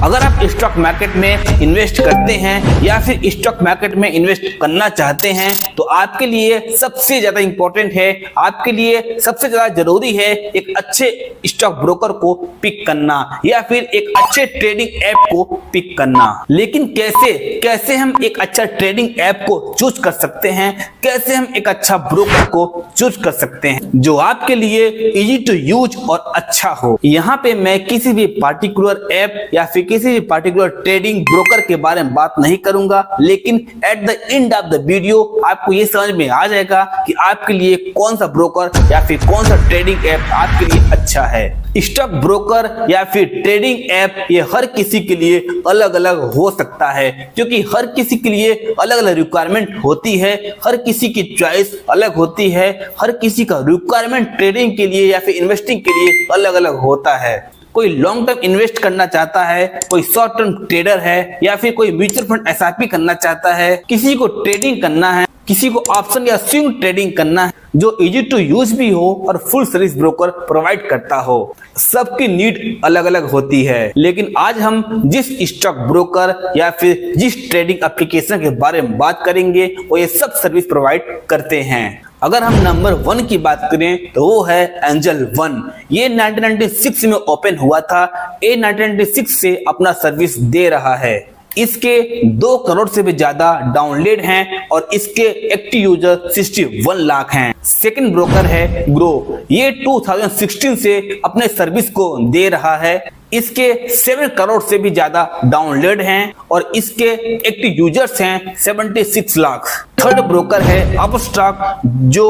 अगर आप stock market में इन्वेस्ट करते हैं या फिर स्टॉक मार्केट में इन्वेस्ट करना चाहते हैं तो आपके लिए सबसे ज्यादा इंपॉर्टेंट है, आपके लिए सबसे ज्यादा जरूरी है एक अच्छे स्टॉक ब्रोकर को पिक करना या फिर एक अच्छे ट्रेडिंग ऐप को पिक करना। लेकिन कैसे हम एक अच्छा ट्रेडिंग ऐप को चूज कर सकते हैं, कैसे हम एक अच्छा ब्रोकर को चूज कर सकते हैं जो आपके लिए इजी टू यूज और अच्छा हो। यहाँ पे मैं किसी भी पार्टिकुलर ऐप या फिर किसी भी पार्टिकुलर ट्रेडिंग ब्रोकर के बारे में बात नहीं करूंगा, लेकिन at the end of the video आपको ये समझ में आ जाएगा कि आपके लिए कौन सा ब्रोकर या फिर कौन सा ट्रेडिंग ऐप आपके लिए अच्छा है। स्टॉक ब्रोकर या फिर ट्रेडिंग ऐप ये हर किसी के लिए अलग अलग हो सकता है, क्योंकि हर किसी के लिए अलग अलग रिक्वायरमेंट होती है, हर किसी की चॉइस अलग होती है, हर किसी का रिक्वायरमेंट ट्रेडिंग के लिए या फिर इन्वेस्टिंग के लिए अलग अलग होता है। कोई लॉन्ग टर्म इन्वेस्ट करना चाहता है, कोई शॉर्ट टर्म ट्रेडर है या फिर कोई म्यूचुअल फंड एसआईपी करना चाहता है, किसी को ट्रेडिंग करना है, किसी को ऑप्शन या स्विंग ट्रेडिंग करना है जो इजी टू यूज भी हो और फुल सर्विस ब्रोकर प्रोवाइड करता हो। सबकी नीड अलग अलग होती है, लेकिन आज हम जिस स्टॉक ब्रोकर या फिर जिस ट्रेडिंग एप्लीकेशन के बारे में बात करेंगे वो ये सब सर्विस प्रोवाइड करते हैं। अगर हम नंबर 1 की बात करें तो वो है एंजल वन। ये 1996 में ओपन हुआ था। ये 1996 से अपना सर्विस दे रहा है। इसके 2 करोड़ से भी ज्यादा डाउनलोड हैं और इसके एक्टिव यूजर 61 लाख हैं। सेकंड ब्रोकर है ग्रो। ये 2016 से अपने सर्विस को दे रहा है। इसके 7 करोड़ से भी ज्यादा डाउनलोड हैं और इसके एक्टिव यूजर्स हैं 76 लाख। थर्ड ब्रोकर है अपस्टॉक जो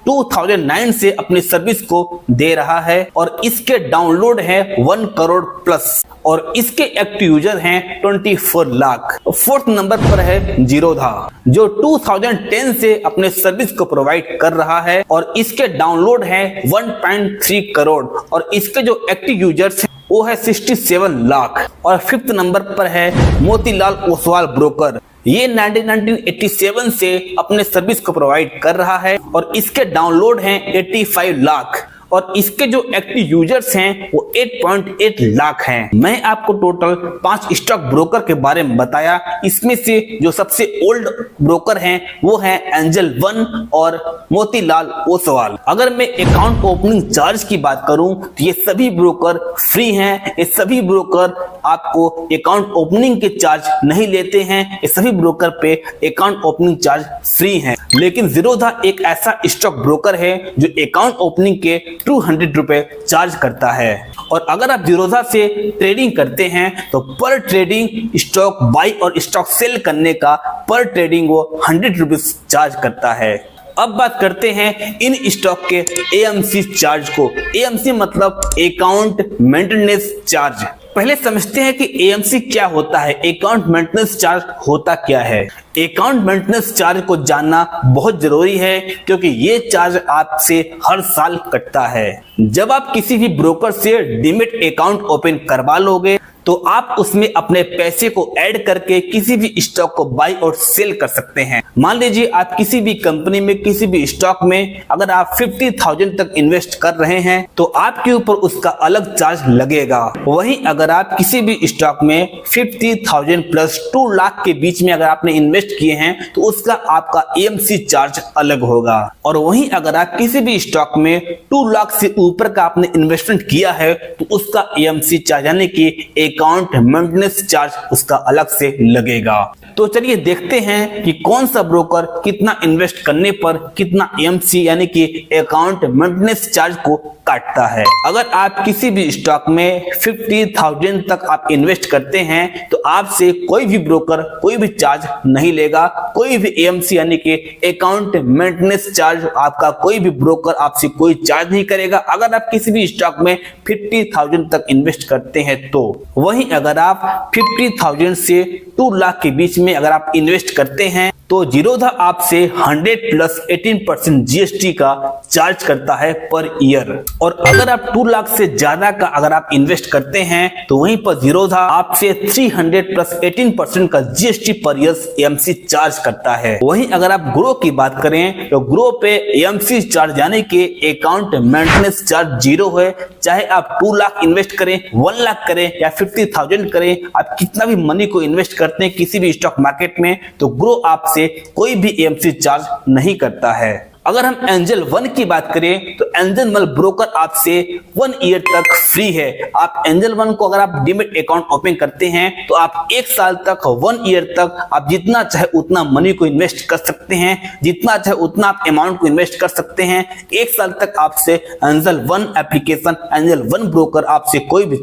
2009 से अपनी सर्विस को दे रहा है और इसके डाउनलोड है 1 करोड़ प्लस और इसके एक्टिव यूजर हैं 24 लाख। फोर्थ नंबर पर है जीरोधा जो 2010 से अपने सर्विस को प्रोवाइड कर रहा है और इसके डाउनलोड है 1.3 करोड़ और इसके जो एक्टिव यूजर्स हैं वो है 67 लाख। और फिफ्थ नंबर पर है मोतीलाल ओसवाल ब्रोकर। ये 1987 से अपने सर्विस को प्रोवाइड कर रहा है और इसके डाउनलोड हैं 85 लाख और इसके जो एक्टिव यूजर्स हैं वो 8.8 लाख हैं। मैं आपको टोटल 5 स्टॉक ब्रोकर के बारे में बताया। इसमें से जो सबसे ओल्ड ब्रोकर हैं वो है एंजल वन और मोतीलाल ओसवाल। अगर मैं अकाउंट ओपनिंग चार्ज की बात करूं तो ये सभी ब्रोकर फ्री हैं। ये सभी ब्रोकर आपको अकाउंट ओपनिंग के चार्ज नहीं लेते हैं। ये सभी ब्रोकर पे अकाउंट ओपनिंग चार्ज फ्री हैं। लेकिन जीरोधा एक ऐसा स्टॉक ब्रोकर है जो अकाउंट ओपनिंग के 200 रुपए चार्ज करता है और अगर आप जीरोधा से ट्रेडिंग करते हैं तो पर ट्रेडिंग स्टॉक बाई और स्टॉक सेल करने का पर ट्रेडिंग वो 100 रुपीज चार्ज करता है। अब बात करते हैं इन स्टॉक के एएमसी चार्ज को। एएमसी मतलब अकाउंट मेंटेनेंस चार्ज। पहले समझते हैं कि एएमसी क्या होता है, अकाउंट मेंटेनेंस चार्ज होता क्या है। अकाउंट मेंटेनेंस चार्ज को जानना बहुत जरूरी है क्योंकि ये चार्ज आपसे हर साल कटता है। जब आप किसी भी ब्रोकर से डीमैट अकाउंट ओपन करवा लोगे तो आप उसमें अपने पैसे को ऐड करके किसी भी स्टॉक को बाई और सेल कर सकते हैं। मान लीजिए आप किसी भी कंपनी में किसी भी स्टॉक में अगर आप 50,000 तक इन्वेस्ट कर रहे हैं तो आपके ऊपर उसका अलग चार्ज लगेगा। वहीं अगर आप किसी भी स्टॉक में 50,000 प्लस 2 लाख के बीच में अगर आपने इन्वेस्ट किए हैं तो उसका आपका एएमसी चार्ज अलग होगा। और वहीं अगर आप किसी भी स्टॉक में 2 लाख से ऊपर का आपने इन्वेस्टमेंट किया है तो उसका एएमसी चार्ज यानी कि अकाउंट मेंटेनेंस चार्ज उसका अलग से लगेगा। तो चलिए देखते हैं कि कौन सा ब्रोकर कितना इन्वेस्ट करने पर कितना एएमसी यानी कि अकाउंट मेंटेनेंस चार्ज को काटता है। अगर आप किसी भी स्टॉक में 50,000 तक आप इन्वेस्ट करते हैं तो आपसे कोई भी ब्रोकर कोई भी चार्ज नहीं लेगा, कोई भी एएमसी यानी कि अकाउंट मेंटेनेंस चार्ज आपका कोई भी ब्रोकर आपसे कोई चार्ज नहीं करेगा अगर आप किसी भी स्टॉक में 50,000 तक इन्वेस्ट करते हैं तो। वहीं अगर आप 50,000 से 2 लाख के बीच में अगर आप इन्वेस्ट करते हैं तो जीरोधा आपसे 100 प्लस 18% जीएसटी का चार्ज करता है पर ईयर। और अगर आप 2 लाख से ज्यादा का अगर आप इन्वेस्ट करते हैं तो वहीं पर जीरोधा आपसे 300 प्लस 18% का GST per year AMC charge करता है। वहीं अगर आप ग्रो की बात करें तो ग्रो पे एएमसी चार्ज यानी कि अकाउंट मेंटेनेंस चार्ज 0 है। चाहे आप 2 लाख इन्वेस्ट करें, 1 लाख करें या 50,000 करें, आप कितना भी मनी को इन्वेस्ट करते हैं किसी भी स्टॉक मार्केट में तो ग्रो आपसे कोई भी एएमसी चार्ज नहीं करता है। अगर हम एंजल वन की बात करें तो एंजल वन ब्रोकर आपसे 1 ईयर तक फ्री है। आप एंजल वन को अगर आप डीमैट अकाउंट ओपन करते हैं तो आप 1 साल तक 1 ईयर तक आप जितना चाहे उतना मनी को इन्वेस्ट कर सकते हैं, जितना चाहे उतना आप अमाउंट को इन्वेस्ट कर सकते हैं। 1 साल तक आपसे angel one application, angel one broker आपसे कोई भी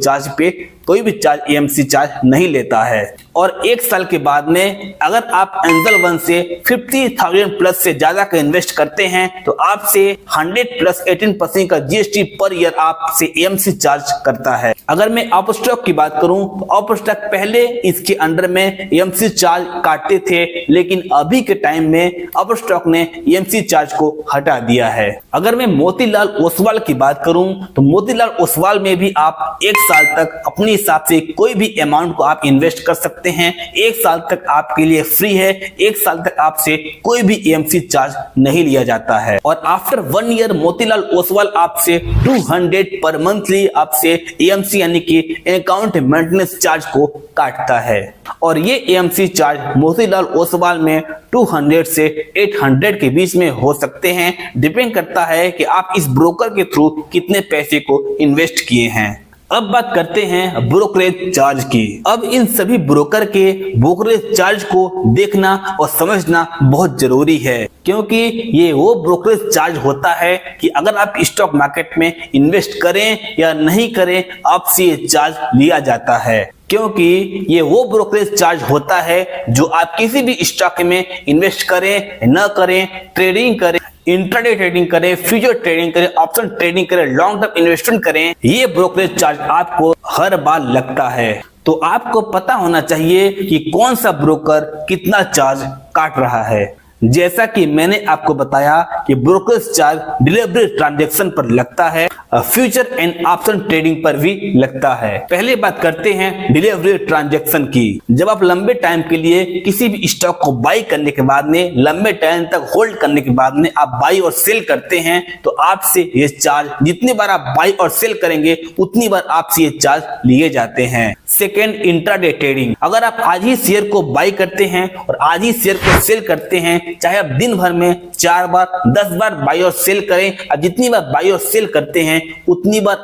चार्ज एएमसी चार्ज नहीं लेता है। और 1 साल के बाद में अगर आप एंजल वन से 50,000 प्लस से ज्यादा का इन्वेस्ट करते हैं तो आपसे 100 प्लस 18% का जीएसटी पर ईयर आपसे एएमसी चार्ज करता है। अगर मैं अपस्टॉक की बात करूं तो अपस्टॉक पहले इसके अंडर में एएमसी चार्ज काटते थे, लेकिन अभी के टाइम में अपस्टॉक ने एएमसी चार्ज को हटा दिया है। अगर मैं मोतीलाल ओसवाल की बात करूं तो मोतीलाल ओसवाल में भी आप 1 साल तक अपने हिसाब से कोई भी अमाउंट को आप इन्वेस्ट कर सकते हैं। 1 साल तक आपके लिए फ्री है। 1 साल तक आपसे कोई भी एएमसी चार्ज नहीं लिया जाता है। और आफ्टर 1 ईयर मोतीलाल ओसवाल आपसे 200 पर मंथली आपसे एएमसी यानी कि अकाउंट मेंटेनेंस चार्ज को काटता है। और ये एएमसी चार्ज मोतीलाल ओसवाल में 200 से 800 के बीच में हो सकते हैं। डिपेंड करता है कि आप इस ब्रोकर के थ्रू कितने पैसे को इन्वेस्ट किए हैं। अब बात करते हैं ब्रोकरेज चार्ज की। अब इन सभी ब्रोकर के ब्रोकरेज चार्ज को देखना और समझना बहुत जरूरी है, क्योंकि ये वो ब्रोकरेज चार्ज होता है कि अगर आप स्टॉक मार्केट में इन्वेस्ट करें या नहीं करें आपसे ये चार्ज लिया जाता है। क्योंकि ये वो ब्रोकरेज चार्ज होता है जो आप किसी भी स्टॉक में इन्वेस्ट करें न करें, ट्रेडिंग करें, इंट्राडे ट्रेडिंग करें, फ्यूचर ट्रेडिंग करें, ऑप्शन ट्रेडिंग करें, लॉन्ग टर्म इन्वेस्टमेंट करें, ये ब्रोकरेज चार्ज आपको हर बार लगता है। तो आपको पता होना चाहिए कि कौन सा ब्रोकर कितना चार्ज काट रहा है। जैसा कि मैंने आपको बताया कि ब्रोकरेज चार्ज डिलीवरी ट्रांजैक्शन पर लगता है, फ्यूचर एंड ऑप्शन ट्रेडिंग पर भी लगता है। पहले बात करते हैं डिलीवरी ट्रांजैक्शन की। जब आप लंबे टाइम के लिए किसी भी स्टॉक को बाई करने के बाद में, लंबे टाइम तक होल्ड करने के बाद में आप बाई और सेल करते हैं तो आपसे ये चार्ज, जितनी बार आप बाई और सेल करेंगे उतनी बार आपसे ये चार्ज लिए जाते हैं। Second, intraday trading. अगर आप आज ही शेयर को बाई करते हैं और आज ही शेयर को सेल करते हैं, चाहे आप दिन भर में 4 बार 10 बार बाई और सेल करें, आप जितनी बार बाई और सेल करते हैं उतनी बार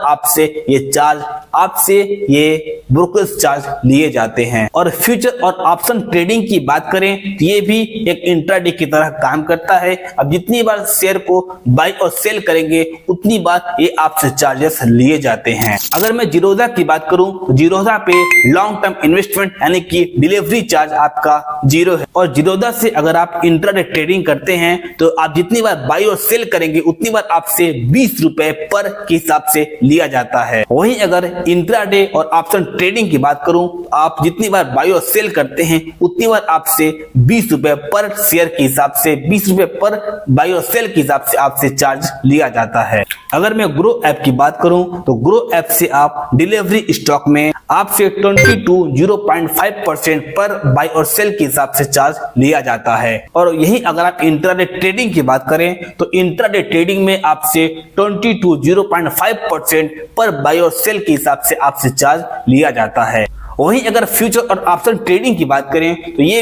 आपसे ये ब्रोकरेज चार्ज लिए जाते हैं। और फ्यूचर और ऑप्शन ट्रेडिंग की बात करें तो ये भी एक इंट्राडे की तरह काम करता है। अब जितनी बार शेयर को बाई और सेल करेंगे उतनी बार ये आपसे चार्जेस लिए जाते हैं। अगर मैं जीरोधा की बात करूं तो जीरोधा पे लॉन्ग टर्म इन्वेस्टमेंट यानी कि डिलीवरी चार्ज आपका 0 है। और जीरोधा से अगर आप इंट्राडे ट्रेडिंग करते हैं तो आप जितनी बार बाई और सेल करेंगे उतनी बार आपसे 20 रुपए पर के हिसाब से लिया जाता है। वहीं अगर इंट्राडे और ऑप्शन ट्रेडिंग की बात करूं तो आप जितनी बार बाई और सेल करते हैं उतनी बार आपसे 20 रुपए पर शेयर के हिसाब से, 20 रुपए पर बाई और सेल के हिसाब से आपसे चार्ज लिया जाता है। अगर मैं ग्रो ऐप की बात करूं तो ग्रो ऐप से आप डिलीवरी स्टॉक में आपसे 22.05% पर बाई और सेल के हिसाब से चार्ज लिया जाता है। और यही अगर आप इंट्राडे ट्रेडिंग की बात करें तो इंट्राडे ट्रेडिंग में आपसे 22.05% पर बाई और सेल के हिसाब से आपसे चार्ज लिया जाता है। वहीं अगर फ्यूचर और ऑप्शन ट्रेडिंग की बात करें तो ये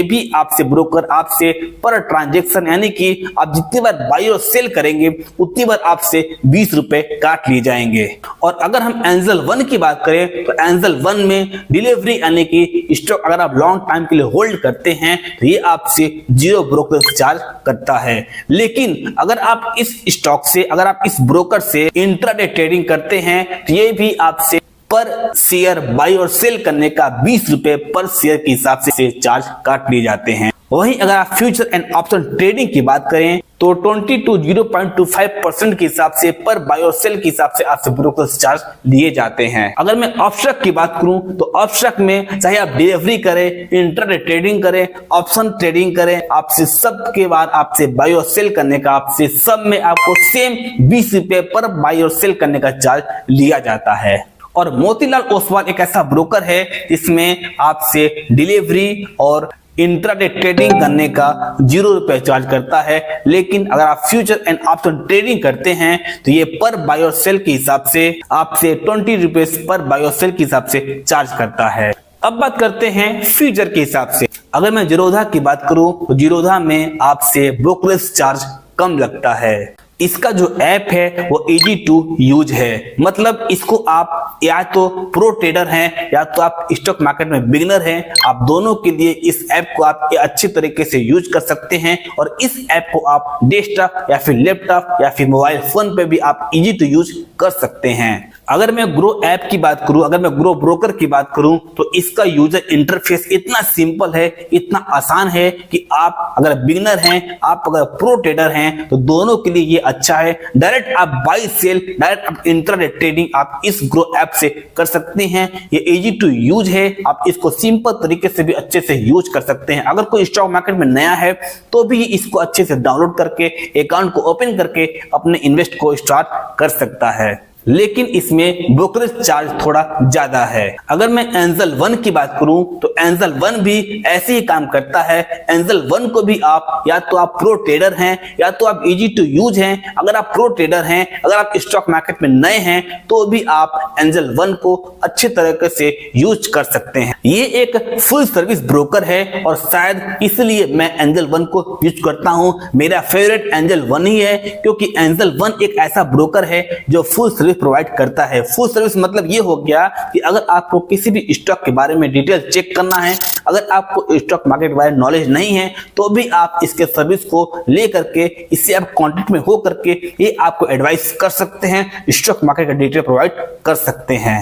भी आपसे ब्रोकर आपसे पर ट्रांजैक्शन यानी कि आप जितनी बार बाई और सेल करेंगे उतनी बार आपसे 20 रुपए काट लिए जाएंगे। और अगर हम एंजल वन की बात करें तो एंजल वन में डिलीवरी यानी कि स्टॉक अगर आप लॉन्ग टाइम के लिए होल्ड करते हैं तो ये आपसे 0 ब्रोकरेज चार्ज करता है। लेकिन अगर आप इस स्टॉक से, अगर आप इस ब्रोकर से इंट्राडे ट्रेडिंग करते हैं तो ये भी आपसे पर शेयर बाई और सेल करने का 20 रुपए पर शेयर के हिसाब से चार्ज काट लिए जाते हैं। वहीं अगर आप फ्यूचर एंड ऑप्शन ट्रेडिंग की बात करें तो 20 to 0.25% के हिसाब से पर बाय और सेल के हिसाब से आपसे ब्रोकरेज चार्ज लिए जाते हैं। अगर मैं ऑप्शक की बात करूं तो ऑप्शक में चाहे आप डिलीवरी करें, इंट्राडे ट्रेडिंग करें, ऑप्शन ट्रेडिंग करें, आपसे सब के बाद आपसे बाय और सेल करने का आपसे सब में आपको सेम 20 रुपए पर बाय और सेल करने का चार्ज लिया जाता है। और मोतीलाल ओसवाल एक ऐसा ब्रोकर है जिसमें आपसे डिलीवरी और इंट्राडे ट्रेडिंग करने का 0 रुपए चार्ज करता है, लेकिन अगर आप फ्यूचर एंड ऑप्शन ट्रेडिंग करते हैं तो ये पर बाय और सेल के हिसाब से आपसे 20 रुपए पर बाय और सेल के हिसाब से चार्ज करता है। अब बात करते हैं फ्यूचर के हिसाब से। अगर मैं जीरोधा की बात करूं तो जीरोधा में आपसे ब्रोकरेज चार्ज कम लगता है। इसका जो ऐप है वो इजी टू यूज है, मतलब इसको आप या तो प्रो ट्रेडर हैं या तो आप स्टॉक मार्केट में बिगिनर हैं, आप दोनों के लिए इस ऐप को आप अच्छे तरीके से यूज कर सकते हैं। और इस ऐप को आप डेस्कटॉप या फिर लैपटॉप या फिर मोबाइल फोन पे भी आप इजी टू यूज कर सकते हैं। अगर मैं ग्रो ऐप की बात करूं, अगर मैं ग्रो ब्रोकर की बात करूं तो इसका यूजर इंटरफेस इतना सिंपल है, इतना आसान है कि आप अगर बिगिनर हैं, आप अगर प्रो ट्रेडर हैं तो दोनों के लिए ये अच्छा है। डायरेक्ट आप बाय सेल, डायरेक्ट आप इंट्राडे ट्रेडिंग आप इस ग्रो ऐप से कर सकते हैं। ये इजी टू यूज है, आप इसको सिंपल तरीके से भी अच्छे से यूज कर सकते हैं। अगर कोई स्टॉक मार्केट में नया है तो भी इसको अच्छे से डाउनलोड करके अकाउंट को ओपन करके अपने इन्वेस्ट को स्टार्ट कर सकता है, लेकिन इसमें ब्रोकरेज चार्ज थोड़ा ज्यादा है। अगर मैं एंजल वन की बात करूं तो एंजल वन भी ऐसे ही काम करता है। एंजल वन को भी आप या तो आप प्रो ट्रेडर हैं या तो आप इजी टू यूज हैं। अगर आप प्रो ट्रेडर हैं, अगर आप स्टॉक मार्केट में नए हैं तो भी आप एंजल वन को अच्छे तरीके से यूज कर सकते हैं। ये एक फुल सर्विस ब्रोकर है और शायद इसलिए मैं एंजल वन को यूज करता हूं। मेरा फेवरेट एंजल वन ही है, क्योंकि एंजल वन एक ऐसा ब्रोकर है जो फुल सर्विस प्रोवाइड करता है। फुल सर्विस मतलब ये हो गया कि अगर आपको किसी भी स्टॉक के बारे में डिटेल चेक करना है, अगर आपको स्टॉक मार्केट के बारे में नॉलेज नहीं है तो भी आप इसके सर्विस को ले करके इससे आप कांटेक्ट में हो करके ये आपको एडवाइस कर सकते हैं, स्टॉक मार्केट का डिटेल प्रोवाइड कर सकते हैं।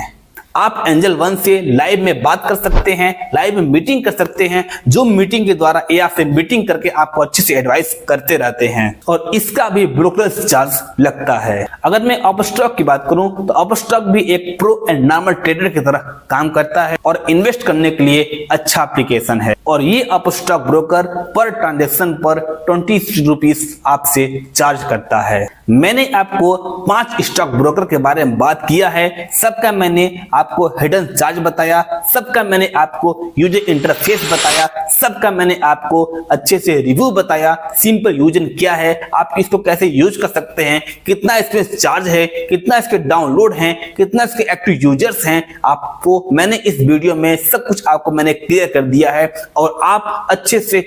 आप एंजल वन से लाइव में बात कर सकते हैं, लाइव में मीटिंग कर सकते हैं, जो मीटिंग के द्वारा या फिर मीटिंग करके आपको अच्छे से एडवाइस करते रहते हैं और इसका भी ब्रोकरेज चार्ज लगता है। अगर मैं अपस्टॉक की बात करूं तो अपस्टॉक भी एक प्रो एंड नॉर्मल ट्रेडर की तरह काम करता है और इन्वेस्ट करने के लिए अच्छा एप्लीकेशन है। और ये अपस्टॉक ब्रोकर पर ट्रांजेक्शन पर 20 रुपीज आपसे चार्ज करता है। मैंने आपको 5 स्टॉक ब्रोकर के बारे में बात किया है, सबका मैंने आपको हिडन चार्ज बताया, सबका मैंने आपको यूजर इंटरफेस बताया, सबका मैंने आपको अच्छे से रिव्यू बताया, सिंपल यूजन क्या है, आप इसको कैसे यूज कर सकते हैं, कितना इसमें चार्ज है, कितना इसके डाउनलोड हैं, कितना इसके एक्टिव यूजर्स हैं, आपको मैंने इस वीडियो में सब कुछ आपको मैंने क्लियर कर दिया है। और आप अच्छे से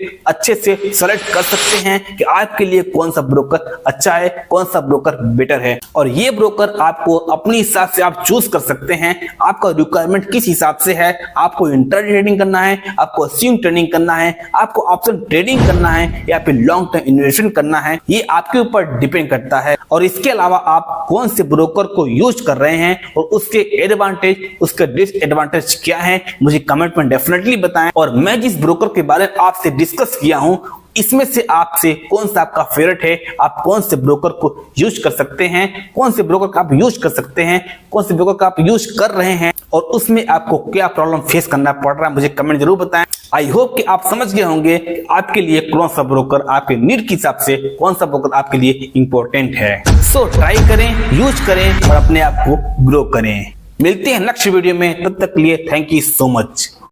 सेलेक्ट कर सकते हैं कि आपके लिए कौन सा ब्रोकर अच्छा है, कौन सा ब्रोकर बेटर है। और ये ब्रोकर आपको अपने हिसाब से आप चूज कर सकते हैं, आपका रिक्वायरमेंट किस हिसाब से है, आपको इंट्राडे ट्रेडिंग करना है, आपको स्विंग ट्रेडिंग करना है, आपको ऑप्शन ट्रेडिंग करना है या फिर लॉन्ग टर्म इन्वेस्टमेंट करना है, ये आपके ऊपर डिपेंड करता है। और इसके अलावा आप कौन से ब्रोकर को यूज कर रहे हैं और उसके एडवांटेज, उसके डिसएडवांटेज क्या है, मुझे कमेंट में डेफिनेटली बताएं। और मैं जिस ब्रोकर के बारे में आपसे डिस्कस किया हूं इसमें से आपसे कौन सा आपका फेवरेट है, आप कौन से ब्रोकर को यूज कर सकते हैं, कौन से ब्रोकर का आप यूज कर सकते हैं, कौन से ब्रोकर का आप यूज कर रहे हैं और उसमें आपको क्या प्रॉब्लम फेस करना पड़ रहा है, मुझे कमेंट जरूर बताएं। आई होप कि आप समझ गए होंगे कि आपके लिए कौन सा ब्रोकर, आपके नीड के हिसाब से कौन सा ब्रोकर आपके लिए इंपॉर्टेंट है। सो ट्राई करें, यूज करें और अपने आप को ग्रो करें। मिलते हैं नेक्स्ट वीडियो में, तब तक के लिए थैंक यू सो मच।